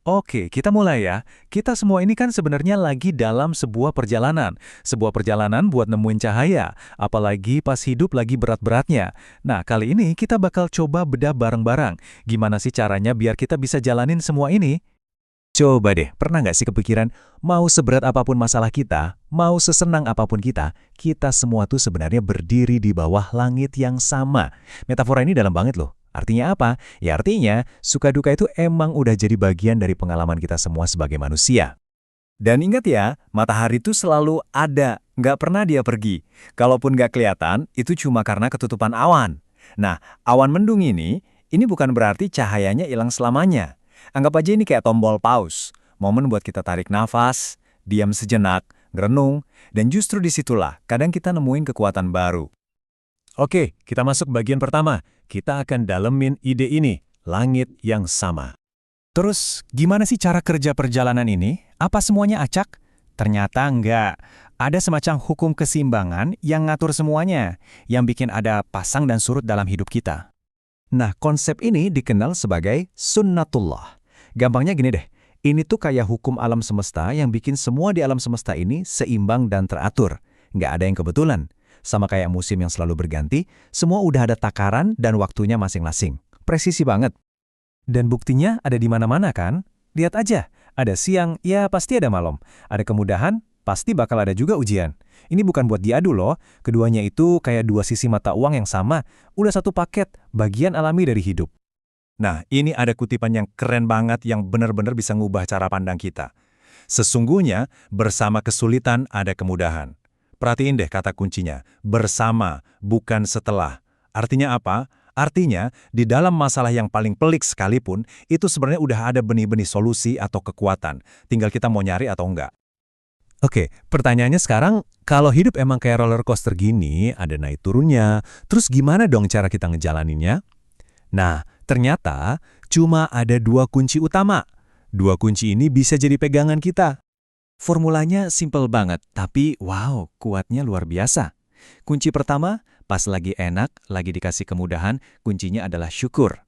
Oke, kita mulai ya. Kita semua ini kan sebenarnya lagi dalam sebuah perjalanan. Sebuah perjalanan buat nemuin cahaya, apalagi pas hidup lagi berat-beratnya. Nah, kali ini kita bakal coba bedah bareng-bareng. Gimana sih caranya biar kita bisa jalanin semua ini? Coba deh, pernah nggak sih kepikiran, mau seberat apapun masalah kita, mau sesenang apapun kita semua tuh sebenarnya berdiri di bawah langit yang sama. Metafora ini dalam banget loh. Artinya apa? Ya artinya, suka duka itu emang udah jadi bagian dari pengalaman kita semua sebagai manusia. Dan ingat ya, matahari itu selalu ada, nggak pernah dia pergi. Kalaupun nggak kelihatan, itu cuma karena ketutupan awan. Nah, awan mendung ini bukan berarti cahayanya hilang selamanya. Anggap aja ini kayak tombol pause, momen buat kita tarik nafas, diam sejenak, merenung, dan justru disitulah kadang kita nemuin kekuatan baru. Oke, kita masuk bagian pertama. Kita akan dalemin ide ini, langit yang sama. Terus, gimana sih cara kerja perjalanan ini? Apa semuanya acak? Ternyata enggak. Ada semacam hukum keseimbangan yang ngatur semuanya, yang bikin ada pasang dan surut dalam hidup kita. Nah, konsep ini dikenal sebagai sunnatullah. Gampangnya gini deh, ini tuh kayak hukum alam semesta yang bikin semua di alam semesta ini seimbang dan teratur. Nggak ada yang kebetulan. Sama kayak musim yang selalu berganti, semua udah ada takaran dan waktunya masing-masing. Presisi banget. Dan buktinya ada di mana-mana kan? Lihat aja, ada siang, ya pasti ada malam. Ada kemudahan, pasti bakal ada juga ujian. Ini bukan buat diadu loh, keduanya itu kayak dua sisi mata uang yang sama, udah satu paket, bagian alami dari hidup. Nah, ini ada kutipan yang keren banget yang benar-benar bisa ngubah cara pandang kita. Sesungguhnya, bersama kesulitan ada kemudahan. Perhatiin deh kata kuncinya, bersama, bukan setelah. Artinya apa? Artinya, di dalam masalah yang paling pelik sekalipun, itu sebenarnya udah ada benih-benih solusi atau kekuatan. Tinggal kita mau nyari atau enggak. Oke, pertanyaannya sekarang, kalau hidup emang kayak roller coaster gini, ada naik turunnya, terus gimana dong cara kita ngejalaninnya? Nah, ternyata cuma ada dua kunci utama. Dua kunci ini bisa jadi pegangan kita. Formulanya simple banget, tapi wow, kuatnya luar biasa. Kunci pertama, pas lagi enak, lagi dikasih kemudahan, kuncinya adalah syukur.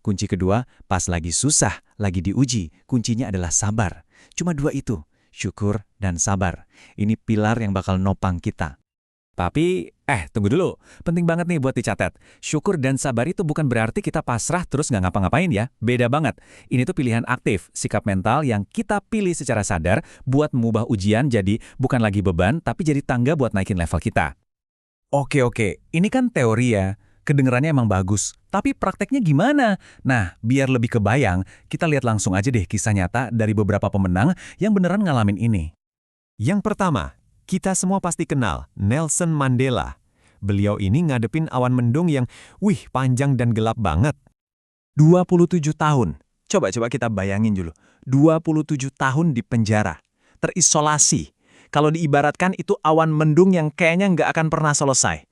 Kunci kedua, pas lagi susah, lagi diuji, kuncinya adalah sabar. Cuma dua itu, syukur dan sabar. Ini pilar yang bakal nopang kita. Tapi, tunggu dulu. Penting banget nih buat dicatat. Syukur dan sabar itu bukan berarti kita pasrah terus nggak ngapa-ngapain ya. Beda banget. Ini tuh pilihan aktif, sikap mental yang kita pilih secara sadar buat mengubah ujian jadi bukan lagi beban, tapi jadi tangga buat naikin level kita. Oke. Ini kan teori ya. Kedengerannya emang bagus. Tapi prakteknya gimana? Nah, biar lebih kebayang, kita lihat langsung aja deh kisah nyata dari beberapa pemenang yang beneran ngalamin ini. Yang pertama, kita semua pasti kenal Nelson Mandela. Beliau ini ngadepin awan mendung yang, panjang dan gelap banget. 27 tahun. Coba kita bayangin dulu. 27 tahun di penjara. Terisolasi. Kalau diibaratkan itu awan mendung yang kayaknya nggak akan pernah selesai.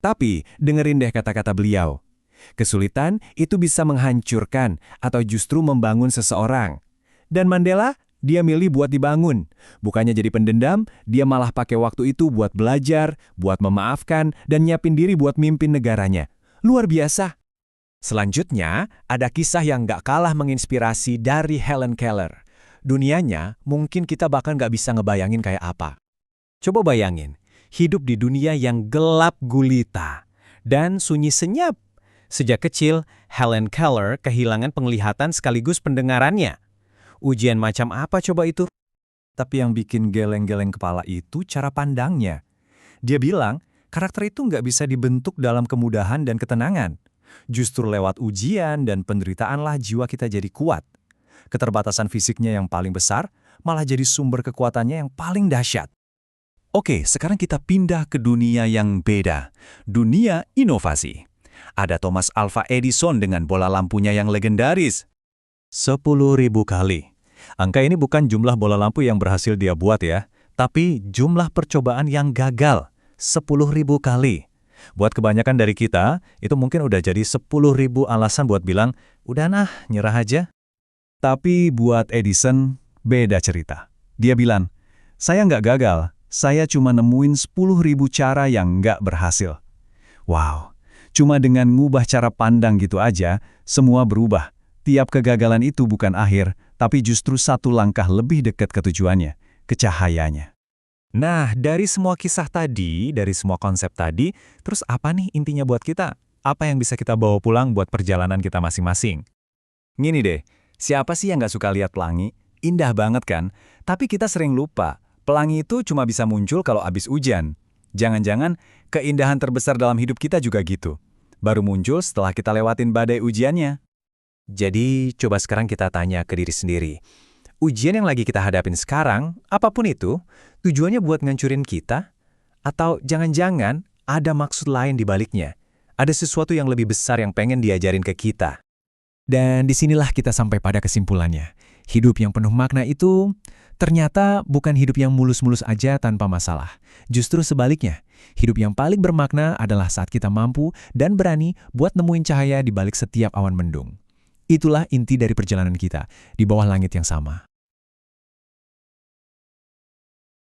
Tapi, dengerin deh kata-kata beliau. Kesulitan itu bisa menghancurkan atau justru membangun seseorang. Dan Mandela, dia milih buat dibangun. Bukannya jadi pendendam, dia malah pakai waktu itu buat belajar, buat memaafkan, dan nyiapin diri buat mimpin negaranya. Luar biasa. Selanjutnya, ada kisah yang nggak kalah menginspirasi dari Helen Keller. Dunianya, mungkin kita bahkan nggak bisa ngebayangin kayak apa. Coba bayangin, hidup di dunia yang gelap gulita dan sunyi senyap. Sejak kecil, Helen Keller kehilangan penglihatan sekaligus pendengarannya. Ujian macam apa coba itu? Tapi yang bikin geleng-geleng kepala itu cara pandangnya. Dia bilang, karakter itu nggak bisa dibentuk dalam kemudahan dan ketenangan. Justru lewat ujian dan penderitaanlah jiwa kita jadi kuat. Keterbatasan fisiknya yang paling besar, malah jadi sumber kekuatannya yang paling dahsyat. Oke, sekarang kita pindah ke dunia yang beda. Dunia inovasi. Ada Thomas Alva Edison dengan bola lampunya yang legendaris. 10.000 kali. Angka ini bukan jumlah bola lampu yang berhasil dia buat ya, tapi jumlah percobaan yang gagal. 10.000 kali. Buat kebanyakan dari kita, itu mungkin udah jadi 10.000 alasan buat bilang, udah nah, nyerah aja. Tapi buat Edison, beda cerita. Dia bilang, saya nggak gagal, saya cuma nemuin 10.000 cara yang nggak berhasil. Wow, cuma dengan ngubah cara pandang gitu aja, semua berubah. Tiap kegagalan itu bukan akhir, tapi justru satu langkah lebih dekat ke tujuannya, ke cahayanya. Nah, dari semua kisah tadi, dari semua konsep tadi, terus apa nih intinya buat kita? Apa yang bisa kita bawa pulang buat perjalanan kita masing-masing? Gini deh, siapa sih yang nggak suka lihat pelangi? Indah banget kan? Tapi kita sering lupa, pelangi itu cuma bisa muncul kalau habis hujan. Jangan-jangan keindahan terbesar dalam hidup kita juga gitu. Baru muncul setelah kita lewatin badai ujiannya. Jadi, coba sekarang kita tanya ke diri sendiri. Ujian yang lagi kita hadapin sekarang, apapun itu, tujuannya buat ngancurin kita? Atau jangan-jangan ada maksud lain di baliknya? Ada sesuatu yang lebih besar yang pengen diajarin ke kita? Dan disinilah kita sampai pada kesimpulannya. Hidup yang penuh makna itu ternyata bukan hidup yang mulus-mulus aja tanpa masalah. Justru sebaliknya, hidup yang paling bermakna adalah saat kita mampu dan berani buat nemuin cahaya di balik setiap awan mendung. Itulah inti dari perjalanan kita, di bawah langit yang sama.